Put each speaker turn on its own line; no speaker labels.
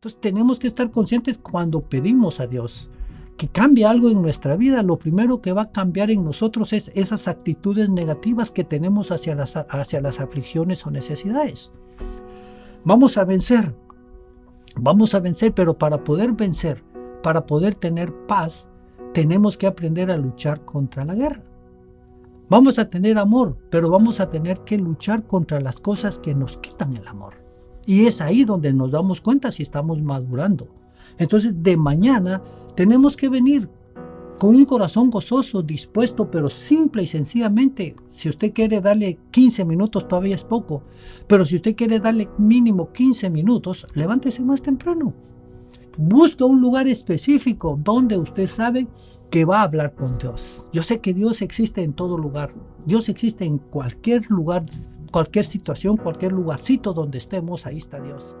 Entonces tenemos que estar conscientes cuando pedimos a Dios que cambie algo en nuestra vida. Lo primero que va a cambiar en nosotros es esas actitudes negativas que tenemos hacia las aflicciones o necesidades. Vamos a vencer, pero para poder vencer, para poder tener paz, tenemos que aprender a luchar contra la guerra. Vamos a tener amor, pero vamos a tener que luchar contra las cosas que nos quitan el amor. Y es ahí donde nos damos cuenta si estamos madurando. Entonces, de mañana tenemos que venir con un corazón gozoso, dispuesto, pero simple y sencillamente. Si usted quiere darle 15 minutos, todavía es poco. Pero si usted quiere darle mínimo 15 minutos, levántese más temprano. Busca un lugar específico donde usted sabe que va a hablar con Dios. Yo sé que Dios existe en todo lugar. Dios existe en cualquier lugar, cualquier situación, cualquier lugarcito donde estemos, ahí está Dios.